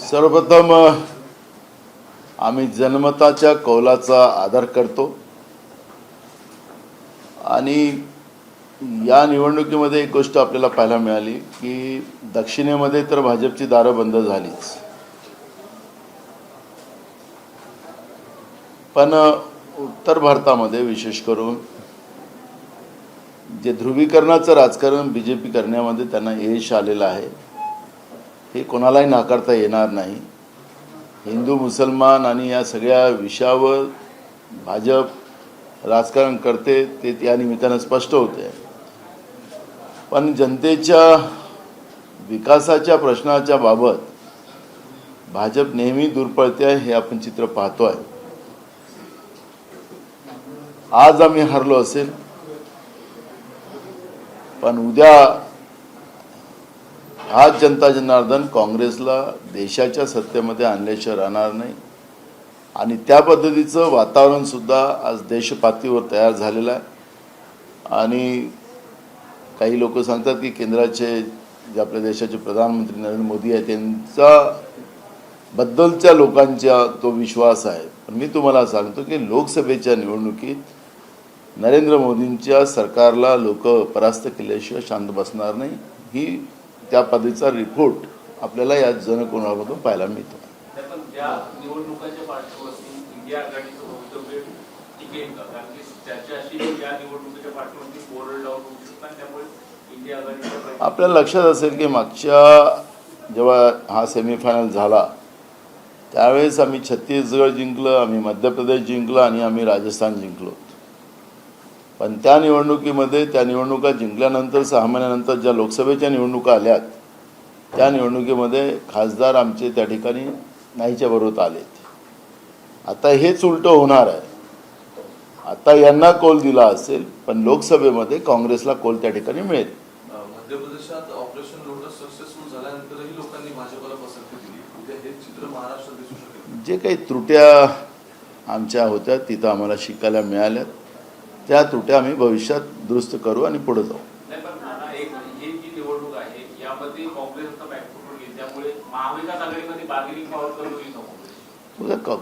सर्वप्रथम आम्ही जनमताच्या कौलाचा आदर करतो आणि या निवडणुकीमध्ये एक गोष्ट आपल्याला पाहायला मिळाली की दक्षिणेमध्ये तर भाजपची दारं बंद झालीच, पण उत्तर भारतामध्ये विशेष करून जे ध्रुवीकरणाचं राजकारण बीजेपी करण्यामध्ये त्यांना यश आलेलं आहे हे कोणालाही नाकारता येणार नाही। हिंदू मुसलमान आणि या सगळ्या विषयावर भाजप राजकारण करते ते त्या निमित्तानं स्पष्ट होते, पण जनतेच्या विकासाच्या प्रश्नाच्या बाबत भाजप नेहमी दूर पळते आहे हे आपण चित्र पाहतोय। आज आम्ही हरलो असेल, पण उद्या आज जनता जनार्दन काँग्रेसला देशाच्या सत्तेमध्ये आणल्याशिवाय राहणार नाही आणि त्या पद्धतीचं वातावरण सुद्धा आज देशपातळीवर तयार झालेलं आहे। आणि काही लोक सांगतात की केंद्राचे जे आपल्या देशाचे प्रधानमंत्री नरेंद्र मोदी आहेत त्यांचा बद्दलच्या लोकांचा तो विश्वास आहे, पण मी तुम्हाला सांगतो की लोकसभेच्या निवडणुकीत नरेंद्र मोदींच्या सरकारला लोक परास्त केल्याशिवाय शांत बसणार नाही। ही त्या पद्धतीचा रिपोर्ट आपल्याला या जनकोणामधून पाहायला मिळतो। आपल्याला लक्षात असेल की मागच्या जेव्हा हा सेमीफायनल झाला त्यावेळेस आम्ही छत्तीसगड जिंकलं, आम्ही मध्य प्रदेश जिंकलं आणि आम्ही राजस्थान जिंकलो, पण त्या निवडणुकीमध्ये त्या निवडणुका जिंकल्यानंतर 6 महिन्यानंतर ज्या लोकसभेच्या निवडणुका आल्यात त्या निवडणुकीमध्ये खासदार आमचे त्या ठिकाणी नाहीच्या बरोबर आलेत। आता हेच उलटं होणार आहे। आता यांना कौल दिला असेल, पण लोकसभेमध्ये काँग्रेसला कौल त्या ठिकाणी मिळेल। मध्य प्रदेशात ऑपरेशन लोटस सक्सेसफुल झाल्यानंतरही लोकांनी भाजपला पसंती दिली, उद्या हे चित्र महाराष्ट्रात दिसू शकेल। जे काही त्रुट्या आमच्या होत्या तिथं आम्हाला शिकायला मिळाल्यात, त्या त्रुट्या आम्ही भविष्यात दुरुस्त करू आणि पुढे जाऊ।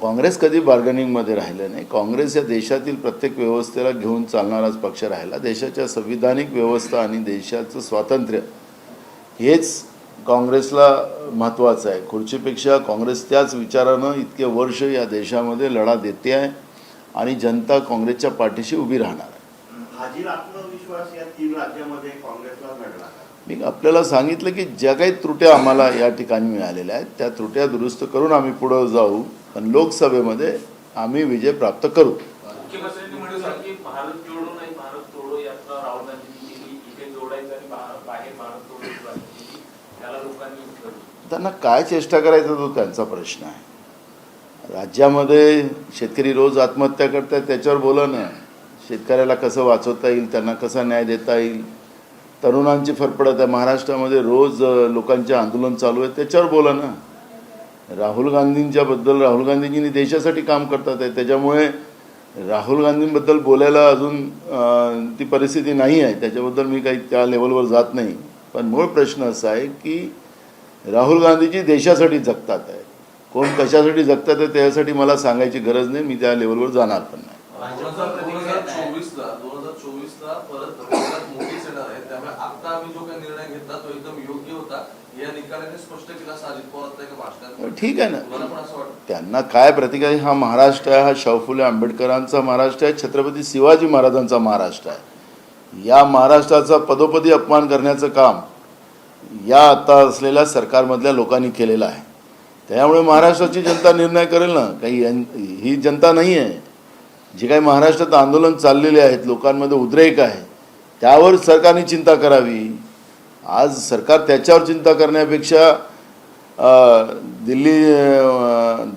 काँग्रेस कधी बार्गेनिंगमध्ये राहिलं नाही। काँग्रेस या देशातील प्रत्येक व्यवस्थेला घेऊन चालणाराच पक्ष राहिला। देशाच्या संविधानिक व्यवस्था आणि देशाचं स्वातंत्र्य हेच काँग्रेसला महत्त्वाचं आहे। खुर्चीपेक्षा काँग्रेस त्याच विचारानं इतके वर्ष या देशामध्ये लढा देते आहे आणि जनता काँग्रेसच्या पाठीशी उभी राहणार आहे। आत्मविश्वास या 3 राज्यामध्ये काँग्रेसला लढला। मी आपल्याला सांगितलं की ज्या काही त्रुट्या आम्हाला या ठिकाणी मिळालेल्या आहेत त्या त्रुट्या दुरुस्त करून आम्ही पुढे जाऊ, पण लोकसभेमध्ये आम्ही विजय प्राप्त करू। मुख्यमंत्र्यांनी म्हटलं की भारत जोडो नाही भारत तोडो यात्रा राहुल गांधींनी केली, इथे जोडायचं आणि बाहेर भारत तोडो त्याला लोकांनी त्यांना काय चेष्टा करायचा तो त्यांचा प्रश्न आहे। राज्यामध्ये शेतकरी रोज आत्महत्या करतात, त्याच्यावर बोला ना। शेतकऱ्याला कसं वाचवता येईल, त्यांना कसा न्याय देता येईल, तरुणांची फरफडत आहे महाराष्ट्रामध्ये, रोज लोकांचे आंदोलन चालू आहे, त्याच्यावर बोला ना। राहुल गांधींच्याबद्दल राहुल गांधींनी देशासाठी काम करतात आहे, त्याच्यामुळे राहुल गांधींबद्दल बोलायला अजून ती परिस्थिती नाही आहे, त्याच्याबद्दल मी काही त्या लेवलवर जात नाही। पण मूळ प्रश्न असा आहे की राहुल गांधीजी देशासाठी जगतात आहे, कोण कशासाठी जगतात आहे त्यासाठी मला सांगायची गरज नाही, मी त्या लेवलवर जाणार पण नाही। 2024ला परत मोदी येणार आहे, त्यामुळे आता आम्ही जो काही निर्णय घेतला तो एकदम योग्य होता या निकालाने स्पष्ट केला अजित पवार। ठीक आहे ना, त्यांना काय प्रतिक्रिया। हा महाराष्ट्र आहे, हा शाहू फुले आंबेडकरांचा महाराष्ट्र आहे, छत्रपती शिवाजी महाराजांचा महाराष्ट्र आहे। या महाराष्ट्राचा पदोपदी अपमान करण्याचं काम या आता असलेल्या सरकारमधल्या लोकांनी केलेलं आहे। त्यामुळे महाराष्ट्राची जनता निर्णय करेल ना, काही ही जनता नाही आहे। जे काही महाराष्ट्रात आंदोलन चाललेले आहेत, लोकांमध्ये उद्रेक आहे, त्यावर सरकारने चिंता करावी। आज सरकार त्याच्यावर चिंता करण्यापेक्षा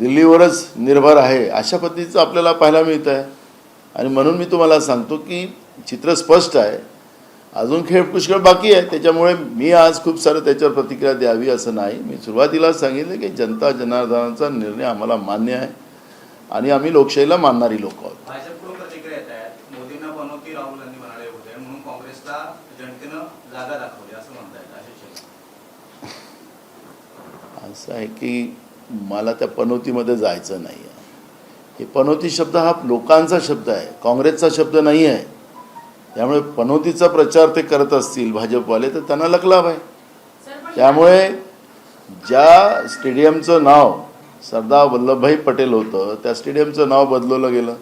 दिल्लीवरच निर्भर आहे अशा पद्धतीचं आपल्याला पाहायला मिळतं आहे। आणि म्हणून मी तुम्हाला सांगतो की चित्र स्पष्ट आहे, अजून खेळ पुष्कळ बाकी आहे। त्याच्यामुळे मी आज खूप सारं त्याच्यावर प्रतिक्रिया द्यावी असं नाही। मी सुरुवातीलाच सांगितलं की जनता जनार्दनाचा निर्णय आम्हाला मान्य आहे आणि आम्ही लोकशाहीला मानणारी लोक आहोत। भाजपकडून प्रतिक्रिया येत आहेत, मोदींना बनवती राहुल गांधी म्हणाले होते म्हणून काँग्रेसला जनतेनं जागा दाखवली असं म्हणतायत। असं आहे की मला त्या पनोतीमध्ये जायचं नाही आहे. हे पनोती शब्द हा लोकांचा शब्द आहे, काँग्रेसचा शब्द नाही आहे. त्यामुळे पनोतीचा प्रचार ते करत असतील भाजपवाले तर त्यांना लकलाभ आहे. त्यामुळे ज्या स्टेडियमचं नाव सरदार वल्लभभाई पटेल होतं त्या स्टेडियमचं नाव बदलवलं गेलं.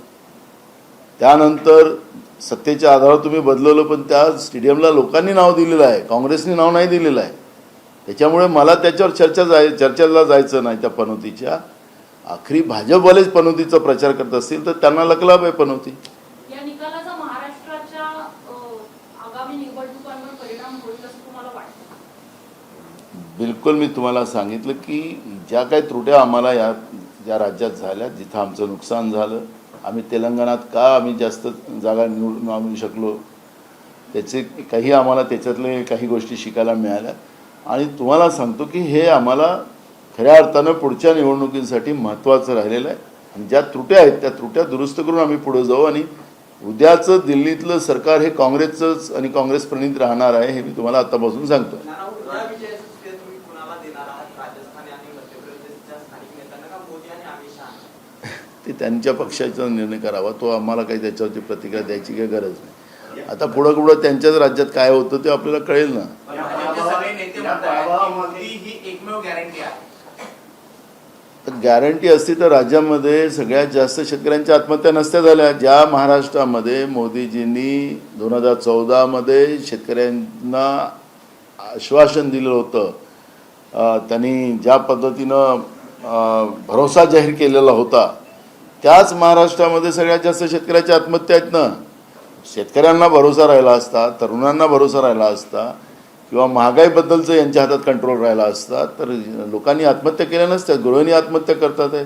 त्यानंतर सत्तेच्या आधारावर तुम्ही बदलवलं, पण त्या स्टेडियमला लोकांनी नाव दिलेलं आहे, काँग्रेसने नाव नाही दिलेलं आहे. त्याच्यामुळे मला त्याच्यावर चर्चेला जायचं नाही. त्या पनोतीच्या आखरी भाजपवालेच पनोतीचा प्रचार करत असतील तर त्यांना लकलाभ आहे पनोती. या निकालाचा महाराष्ट्राच्या आगामी निवडणुकांवर परिणाम होईल असं तुम्हाला वाटतं? बिलकुल. मी तुम्हाला सांगितलं की ज्या काही त्रुट्या आम्हाला या राज्यात झाल्या, जिथं आमचं नुकसान झालं, आम्ही तेलंगणात का आम्ही जास्त जागा निवडून आणू शकलो, त्याचे काही आम्हाला त्याच्यातले काही गोष्टी शिकायला मिळाल्या. आणि तुम्हाला सांगतो की हे आम्हाला खऱ्या अर्थानं पुढच्या निवडणुकीसाठी महत्त्वाचं राहिलेलं आहे. आणि ज्या त्रुट्या आहेत त्या त्रुट्या दुरुस्त करून आम्ही पुढे जाऊ. आणि उद्याचं दिल्लीतलं सरकार हे काँग्रेसचंच आणि काँग्रेस प्रणित राहणार आहे, हे मी तुम्हाला आतापासून सांगतो. ते त्यांच्या पक्षाचा निर्णय करावा, तो आम्हाला काही त्याच्यावरती प्रतिक्रिया द्यायची काही गरज नाही. आता पुढं त्यांच्याच राज्यात काय होतं ते आपल्याला कळेल ना. पण भाजपचे सगळे नेते म्हणतात की मोदी ही एकमेव गॅरंटी आहे. तर गॅरंटी असती तर राज्यामध्ये सगळ्यात जास्त शेतकऱ्यांच्या आत्महत्या नसत्या झाल्या. ज्या महाराष्ट्रामध्ये मोदीजींनी 2014 शेतकऱ्यांना आश्वासन दिलं होतं, त्यांनी ज्या पद्धतीनं भरोसा जाहीर केलेला होता, त्याच महाराष्ट्रामध्ये सगळ्यात जास्त शेतकऱ्याच्या आत्महत्या आहेत ना. शेतकऱ्यांना भरोसा राहिला असता, तरुणांना भरोसा राहिला असता, किंवा महागाईबद्दलचं यांच्या हातात कंट्रोल राहिला असता तर लोकांनी आत्महत्या केल्या नसत्या. गृहिणी आत्महत्या करतात आहे,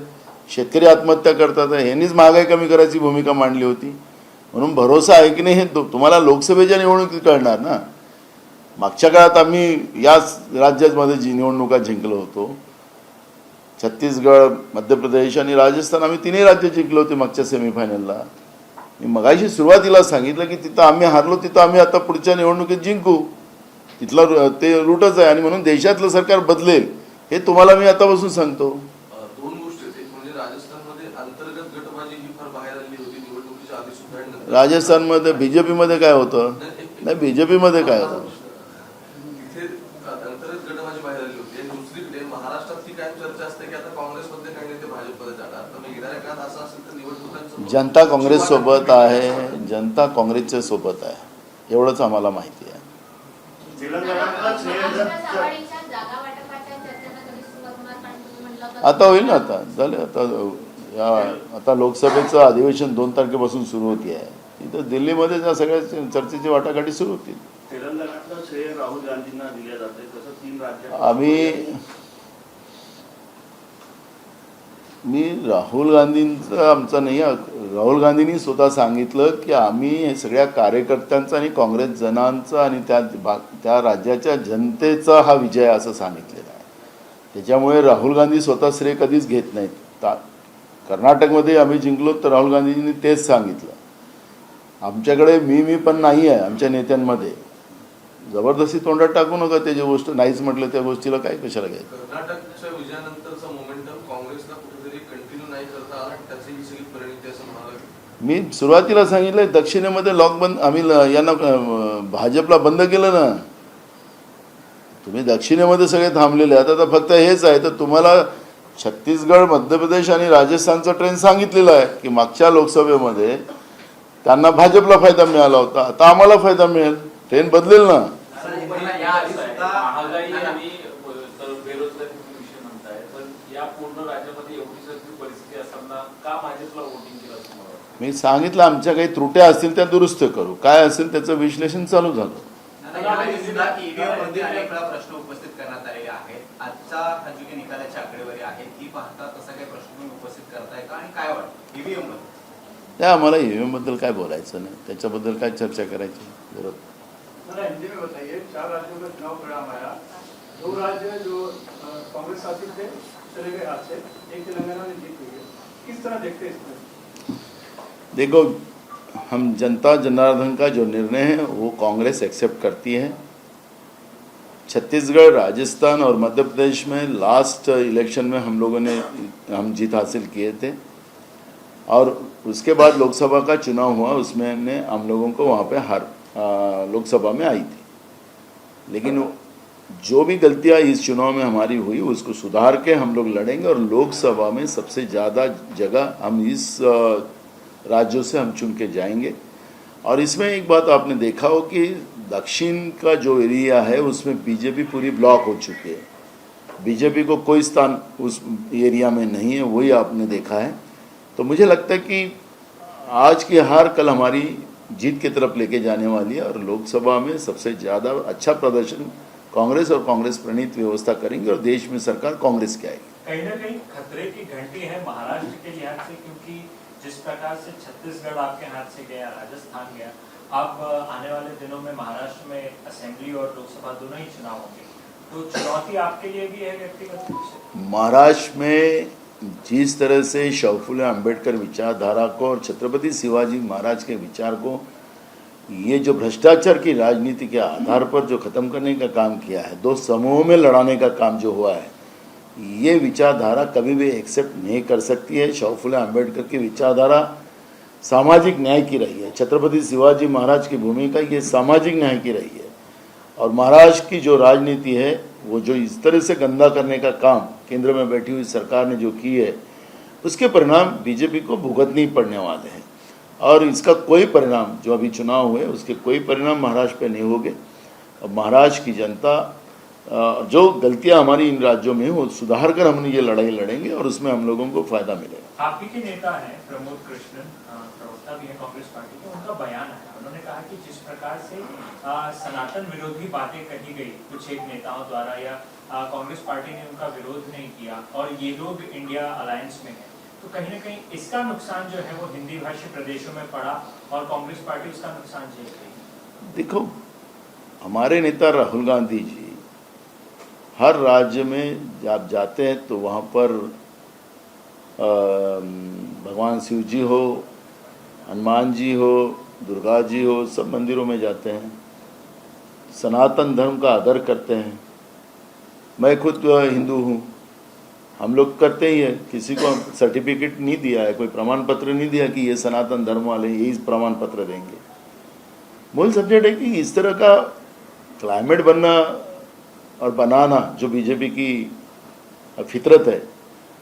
शेतकरी आत्महत्या करतात आहे. ह्यांनीच महागाई कमी करायची भूमिका मांडली होती. म्हणून भरोसा आहे की नाही हे तुम्हाला लोकसभेच्या निवडणुकीत कळणार ना. मागच्या काळात आम्ही याच राज्यामध्ये जी निवडणुका जिंकलो होतो, छत्तीसगड, मध्य प्रदेश आणि राजस्थान, आम्ही तिन्ही राज्य जिंकलो होते मागच्या सेमीफायनलला. मी मगाशी सुरुवातीला सांगितलं की तिथं आम्ही हारलो, तिथं आम्ही आता पुढच्या निवडणुकीत जिंकू. तिथला ते रूटच आहे. आणि म्हणून देशातलं सरकार बदलेल हे तुम्हाला मी आतापासून सांगतो. दोन गोष्टी आहेत. एक म्हणजे राजस्थानमध्ये अंतर्गत गटबाजी ही फार बाहेर आली होती निवडणुकीच्या आधी सुद्धा आणि नंतर. राजस्थानमध्ये बीजेपीमध्ये काय होतं? नाही, बीजेपीमध्ये काय होतं? तिथे अंतर्गत गटबाजी बाहेर आली होती. आणि दुसरीकडे महाराष्ट्रात ही काय चर्चा असते की आता काँग्रेसमध्ये काही नेते भाजपमध्ये जाणार. तर मग येणाऱ्या काळात असं असेल तर निवडणुकांचं जनता काँग्रेस सोबत आहे, जनता काँग्रेसच्या सोबत आहे, एवढंच आम्हाला माहिती आहे. आता होईल ना. आता झाले. आता लोकसभेचं अधिवेशन 2 तारखेपासून सुरू होते आहे. तिथं दिल्लीमध्ये त्या सगळ्या चर्चेची वाटाघाटी सुरू होतील. तेलंगणातलं श्रेय राहुल गांधींना दिले जाते, तसं 3 राज्यात मी राहुल गांधींचं आमचं नाही. राहुल गांधींनी स्वतः सांगितलं की आम्ही हे सगळ्या कार्यकर्त्यांचा आणि काँग्रेस जनांचा आणि त्या राज्याच्या जनतेचा हा विजय असं सांगितलेलं आहे. त्याच्यामुळे राहुल गांधी स्वतः श्रेय कधीच घेत नाहीत. कर्नाटकमध्ये आम्ही जिंकलो तर राहुल गांधींनी तेच सांगितलं. आमच्याकडे मी पण नाही आहे आमच्या नेत्यांमध्ये. जबरदस्ती तोंडात टाकू नका. ते जे गोष्ट नाहीच म्हटलं त्या गोष्टीला काय कशाला घ्यायचं. कर्नाटकच्या विजयानंतरचा मोमेंटम काँग्रेसला कुठेतरी कंटिन्यू नाही करता आला. त्याची ही सगळी परिणिती असं म्हणाला. मी सुरुवातीला सांगितलं दक्षिणेमध्ये लॉकबंद आम्ही यांना भाजपला बंद केलं ना. तुम्ही दक्षिणेमध्ये सगळे थांबलेले आता तर फक्त हेच आहे. तर तुम्हाला छत्तीसगड, मध्य प्रदेश आणि राजस्थानचा ट्रेंड सांगितलेला आहे की मागच्या लोकसभेमध्ये त्यांना भाजपला फायदा मिळाला होता, आता आम्हाला फायदा मिळेल. ट्रेंड बदलेल ना. महागाई आणि बेरोजगारीचा विषय म्हणताय, पण या पूर्ण राज्यामध्ये एवढी सगळी परिस्थिती असताना का भाजपला वोटिंग केलं असं मला वाटतं? मी सांगितलं आमच्या काही त्रुट्या असतील त्या दुरुस्त करू. काय असेल त्याचं विश्लेषण चालू झालं. ईव्हीएम मध्ये अनेक वेळा प्रश्न उपस्थित करण्यात आलेले आहेत. आजचा हा जो काही निकालाची आकडेवारी आहे ती पाहता तसा काही प्रश्न तुम्ही उपस्थित करताय का आणि काय वाटतं ईव्हीएम मध्ये? त्या आम्हाला ईव्हीएम बद्दल काय बोलायचं नाही, त्याच्याबद्दल काय चर्चा करायची बरोबर. मला हिंदी में बताइए, 4 राज्यों में चुनाव परिणाम आया, 2 राज्य जो कांग्रेस शासित थे चले गए हाथ से, एक तेलंगाना में जीत हुई है. किस तरह देखते हैं इसमें? देखो, हम जनता जनार्दन का जो निर्णय है वो कांग्रेस एक्सेप्ट करती है. छत्तीसगढ़, राजस्थान और मध्य प्रदेश में लास्ट इलेक्शन में हम जीत हासिल किए थे और उसके बाद लोकसभा का चुनाव हुआ, उसमें हमने हम लोगों को वहाँ पे लोकसभा में आई थी। लेकिन जो भी गलतियाँ इस चुनाव में हमारी हुई उसको सुधार के हम लोग लड़ेंगे और लोकसभा में सबसे ज़्यादा जगह हम इस राज्यों से हम चुन के जाएंगे। और इसमें एक बात आपने देखा हो कि दक्षिण का जो एरिया है उसमें बीजेपी पूरी ब्लॉक हो चुकी है, बीजेपी को कोई स्थान उस एरिया में नहीं है, वही आपने देखा है। तो मुझे लगता है कि आज की हार कल हमारी जीत की तरफ लेके जाने वाली है और लोकसभा में सबसे ज़्यादा अच्छा प्रदर्शन कांग्रेस और कांग्रेस प्रणीत व्यवस्था करेंगे और देश में सरकार कांग्रेस की आएगी। कहीं ना कहीं खतरे की घंटी है महाराष्ट्र के लिहाज से, क्योंकि जिस प्रकार से छत्तीसगढ़ आपके हाथ से गया, राजस्थान गया, अब आने वाले दिनों में महाराष्ट्र में असेंबली और लोकसभा दोनों ही चुनाव होंगे, तो चुनौती आपके लिए भी है व्यक्तिगत रूप से? महाराष्ट्र में जिस तरह से शौफुल्ला अम्बेडकर विचारधारा को और छत्रपति शिवाजी महाराज के विचार को ये जो भ्रष्टाचार की राजनीति के आधार पर जो ख़त्म करने का काम किया है, दो समूहों में लड़ाने का काम जो हुआ है, ये विचारधारा कभी भी एक्सेप्ट नहीं कर सकती है। शौफुल्ला अम्बेडकर की विचारधारा सामाजिक न्याय की रही है, छत्रपति शिवाजी महाराज की भूमिका ये सामाजिक न्याय की रही है। और महाराष्ट्र की जो राजनीति है वो जो इस तरह से गंदा करने का काम केंद्र में बैठी हुई सरकार ने जो की है, उसके परिणाम बीजेपी को भुगतने ही पड़ने वाले हैं। और इसका कोई परिणाम जो अभी चुनाव हुए उसके कोई परिणाम महाराष्ट्र पे नहीं होंगे। अब महाराष्ट्र की जनता जो गलतियां हमारी इन राज्यों में वो सुधार कर हम ये लड़ाई लड़ेंगे और उसमें हम लोगों को फायदा मिलेगा। आप ही के नेता हैं प्रमोद कृष्णन, प्रवक्ता भी है कांग्रेस पार्टी के, उनका बयान है, उन्होंने कहा कि जिस प्रकार से सनातन विरोधी बातें कही गई कुछ एक नेताओं द्वारा या कांग्रेस पार्टी ने उनका विरोध नहीं किया और ये लोग इंडिया अलायंस में है, तो कहीं ना कहीं इसका नुकसान जो है वो हिंदी भाषी प्रदेशों में पड़ा और कांग्रेस पार्टी उसका नुकसान झेल रही। देखो, हमारे नेता राहुल गांधी जी हर राज्य में आप जाते हैं तो वहाँ पर भगवान शिव जी हो, हनुमान जी हो, दुर्गा जी हो, सब मंदिरों में जाते हैं, सनातन धर्म का आदर करते हैं। मैं खुद हिंदू हूँ, हम लोग करते ही है, किसी को सर्टिफिकेट नहीं दिया है, कोई प्रमाण पत्र नहीं दिया कि ये सनातन धर्म वाले यही प्रमाण पत्र देंगे। मूल सब्जेक्ट है कि इस तरह का क्लाइमेट बनना और बनाना जो बीजेपी की फितरत है,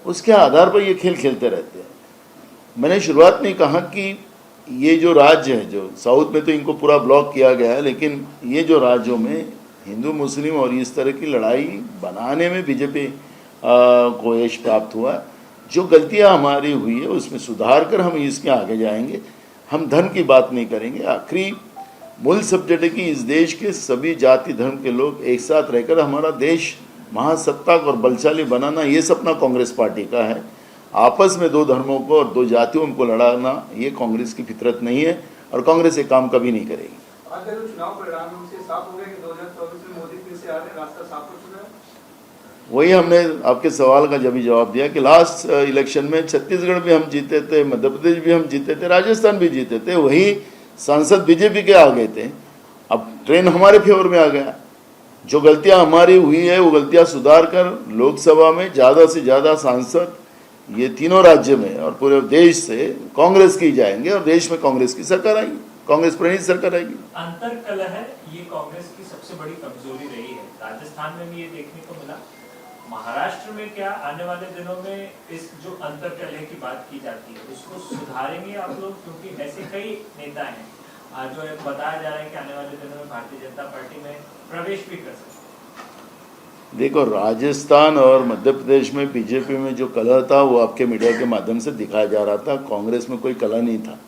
उसके आधार पर ये खेल खेलते रहते हैं। मैंने शुरुआत में कहा कि ये जो राज्य है, जो साउथ में तो इनको पूरा ब्लॉक किया गया है, लेकिन ये जो राज्यों में हिंदू मुस्लिम और इस तरह की लड़ाई बनाने में बीजेपी को यश प्राप्त हुआ। जो गलतियां हमारी हुई है उसमें सुधार कर हम इसके आगे जाएंगे। हम धन की बात नहीं करेंगे। आखिरी मूल सब्जेक्ट है कि इस देश के सभी जाति धर्म के लोग एक साथ रहकर हमारा देश महासत्ता और बलशाली बनाना, ये सपना कांग्रेस पार्टी का है। आपस में दो धर्मों को और दो जातियों को लड़ाना ये कांग्रेस की फितरत नहीं है और कांग्रेस ये काम कभी नहीं करेगी। आज जो चुनाव परिणाम से साफ हो गया कि 2024 में मोदी फिर से आ रहे हैं, रास्ता साफ हो चुका है। वही हमने आपके सवाल का जब जवाब दिया कि लास्ट इलेक्शन में छत्तीसगढ़ भी हम जीते थे, मध्य प्रदेश भी हम जीते थे, राजस्थान भी जीते थे, वही सांसद बीजेपी के आ गए थे। अब ट्रेन हमारे फेवर में आ गया। जो गलतियां हमारी हुई है वो गलतियां सुधार कर लोकसभा में ज़्यादा से ज़्यादा सांसद ये तीनों राज्य में और पूरे देश से कांग्रेस की जाएंगे और देश में कांग्रेस की सरकार आएगी, कांग्रेस प्रणीत सरकार आएगी। अंतर कलह ये कांग्रेस की सबसे बड़ी कमजोरी रही है। राजस्थान में भी ये देखने को मिला। महाराष्ट्र में क्या आने वाले दिनों में इस जो अंतर कलह की बात की जाती है उसको सुधारेंगे आप लोग? क्योंकि ऐसे कई नेता हैं जो बताया जा रहा है कि आने वाले दिनों में भारतीय जनता पार्टी में प्रवेश भी कर सकते। देखो, राजस्थान और मध्य प्रदेश में बीजेपी में जो कलह था वो आपके मीडिया के माध्यम से दिखाया जा रहा था। कांग्रेस में कोई कलह नहीं था।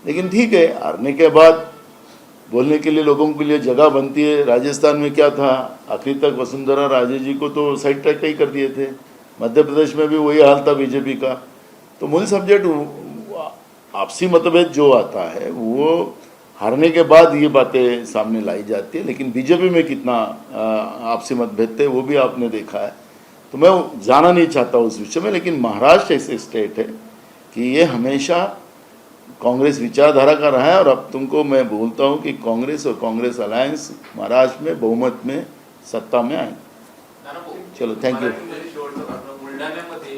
लेकिन ठीक है, हारने के बाद बोलने के लिए लोगों के लिए जगह बनती है। राजस्थान में क्या था, आखिरी तक वसुंधरा राजे जी को तो साइड ट्रैक ही कर दिए थे। मध्य प्रदेश में भी वही हाल था बीजेपी का। तो मूल सब्जेक्ट आपसी मतभेद जो आता है वो हारने के बाद ये बातें सामने लाई जाती है। लेकिन बीजेपी में कितना आपसी मतभेद थे वो भी आपने देखा है। तो मैं जाना नहीं चाहता उस विषय में। लेकिन महाराष्ट्र ऐसे स्टेट है कि ये हमेशा कांग्रेस विचारधारा का रहा है। और अब तुमको मैं बोलता हूँ कि कांग्रेस और कांग्रेस अलायंस महाराष्ट्र में बहुमत में सत्ता में आए. चलो, thank you. मराठीमध्ये शेवटचा प्रश्न. बुलढाण्यामध्ये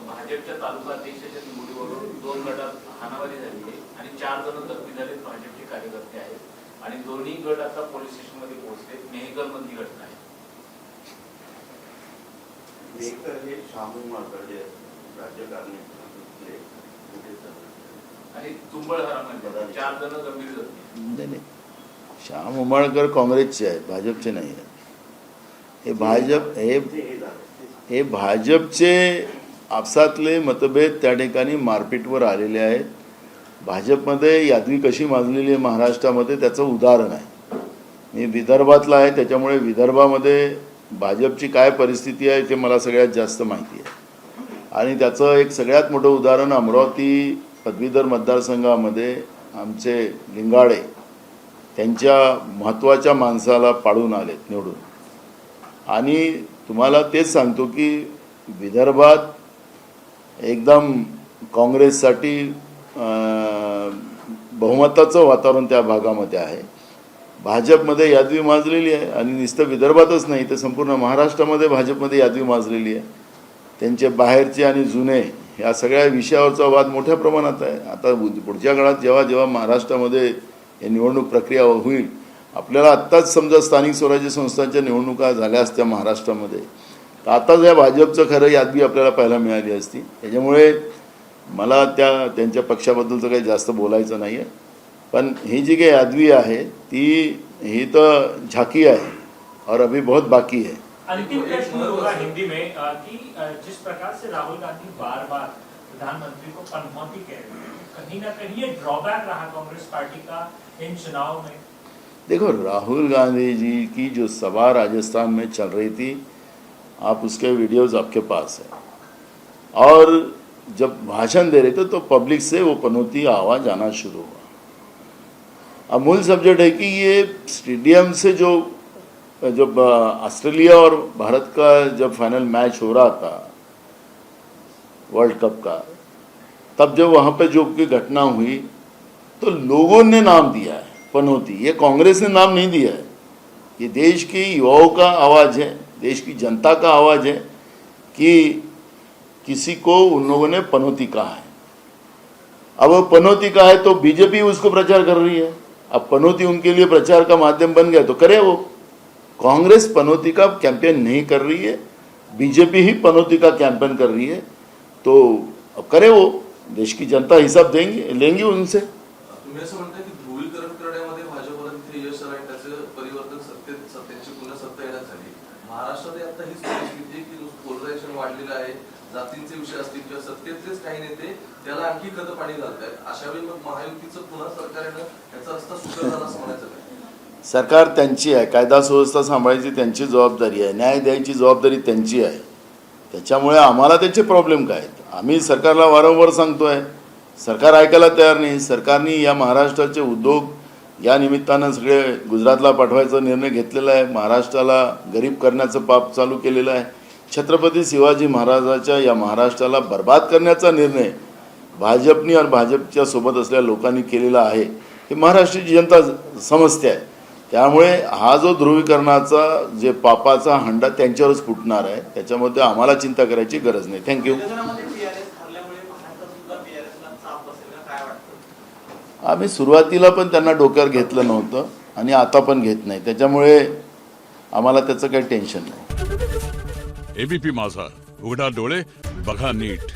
भाजपच्या तालुका अध्यक्षाच्या निवडीवरून 2 गटात हाणामारी झाली आहे आणि 4 जण जखमी झालेत, भाजपचे कार्यकर्ते आहेत आणि दोन्ही गट आता पोलीस स्टेशनमध्ये पोहोचले. मेहकरमधली घटना आहे. मेहकर हे शाहू मार्तंडे राज्यकारणी आणि तुंबळहरामध्ये 4 जण गंभीर जखमी. नाही नाही, श्याम उमाळकर काँग्रेसचे आहेत, भाजपचे नाही आहेत. हे भाजपचे आपसातले मतभेद त्या ठिकाणी मारपीटवर आलेले आहेत. भाजपमध्ये यादवी कशी माजलेली आहे महाराष्ट्रामध्ये त्याचं उदाहरण आहे. मी विदर्भातला आहे, त्याच्यामुळे विदर्भामध्ये भाजपची काय परिस्थिती आहे ते मला सगळ्यात जास्त माहिती आहे. आणि त्याचं एक सगळ्यात मोठं उदाहरण अमरावती पदवीधर मतदारसंघामध्ये आमचे लिंगाडे त्यांच्या महत्त्वाच्या माणसाला पाडून आलेत निवडून. आणि तुम्हाला तेच सांगतो की विदर्भात एकदम काँग्रेससाठी बहुमताचं वातावरण त्या भागामध्ये आहे. भाजपमध्ये यादवी माजलेली आहे आणि नुसतं विदर्भातच नाही तर संपूर्ण महाराष्ट्रामध्ये भाजपमध्ये यादवी माजलेली आहे. त्यांचे बाहेरचे आणि जुने या सगळ्या विषयावरचा वाद मोठ्या प्रमाणात आहे. आता पुढच्या काळात जेव्हा जेव्हा महाराष्ट्रामध्ये हे निवडणूक प्रक्रिया होईल, आपल्याला आत्ताच समजा स्थानिक स्वराज्य संस्थांच्या निवडणुका झाल्या असत्या महाराष्ट्रामध्ये तर आताच या भाजपचं खरं यादवी आपल्याला पाहायला मिळाली असती. त्याच्यामुळे मला त्यांच्या पक्षाबद्दलचं काही जास्त बोलायचं नाही आहे. पण ही जी काही यादवी आहे ही तर झाकी आहे और अभी बहुत बाकी है. अंतिम प्रश्न होगा हिंदी में कि जिस प्रकार से राहुल गांधी बार बार प्रधानमंत्री को पनौती कह रहे हैं, कहीं ना कहीं ये ड्रॉबैक रहा कांग्रेस पार्टी का इन चुनाव में. देखो, राहुल गांधी जी की जो सभा राजस्थान में चल रही थी, आप उसके वीडियोस आपके पास है, और जब भाषण दे रहे थे तो पब्लिक से वो पनौती आवाज़ आना शुरू हुआ. अब मूल सब्जेक्ट है कि ये स्टेडियम से जब ऑस्ट्रेलिया और भारत का जब फाइनल मैच हो रहा था वर्ल्ड कप का, तब जब वहाँ पे जो की घटना हुई तो लोगों ने नाम दिया है पनौती. ये कांग्रेस ने नाम नहीं दिया है, ये देश के युवाओं का आवाज़ है, देश की जनता का आवाज़ है कि किसी को उन लोगों ने पनौती कहा है. अब वो पनौती कहा है तो बीजेपी उसको प्रचार कर रही है. अब पनौती उनके लिए प्रचार का माध्यम बन गया तो करे वो. कांग्रेस पनौती का कैंपेन नहीं कर रही है, बीजेपी ही पनौती का कैंपेन कर रही है. तो अब करे वो, देश की जनता हिसाब लेंगी उनसे. तुम्ही असं म्हणता की ध्रुवीकरण करण्यामध्ये भाजपला यश आलं आणि त्याचं परिवर्तन सत्तेची पुन्हा सत्ता येण्यात झाली. महाराष्ट्रात आता हीच परिस्थिती आहे की पोलरायझेशन वाढलेलं आहे, जातींचे विषय असतील किंवा सत्तेतलेच काही नेते त्याला आणखी खत पाणी घालतायत. अशा वेळी मग महायुतीचं पुन्हा सरकारनं याचा रस्ता सुकर झाला असं म्हणायचं काय? सरकार त्यांची आहे, कायदा सुव्यवस्था सांभाळायची त्यांची जबाबदारी आहे, न्याय द्यायची जबाबदारी त्यांची आहे. त्याच्यामुळे आम्हाला त्याचे प्रॉब्लेम काय आहेत? आम्ही सरकारला वारंवार सांगतो आहे, सरकार ऐकायला तयार नाही. सरकारने या महाराष्ट्राचे उद्योग या निमित्तानं सगळे गुजरातला पाठवायचा निर्णय घेतलेला आहे. महाराष्ट्राला गरीब करण्याचं पाप चालू केलेलं आहे. छत्रपती शिवाजी महाराजाच्या या महाराष्ट्राला बर्बाद करण्याचा निर्णय भाजपनी आणि भाजपच्या सोबत असलेल्या लोकांनी केलेला आहे हे महाराष्ट्राची जनता समजते आहे. त्यामुळे हा जो ध्रुवीकरणाचा जे पापाचा हंडा त्यांच्यावरच फुटणार आहे, त्याच्यामध्ये आम्हाला चिंता करायची गरज नाही. थँक्यू. आम्ही सुरुवातीला पण त्यांना डोक्यावर घेतलं नव्हतं आणि आता पण घेत नाही, त्याच्यामुळे आम्हाला त्याचं काही टेन्शन नाही. एबीपी माझा, उघडा डोळे बघा नीट.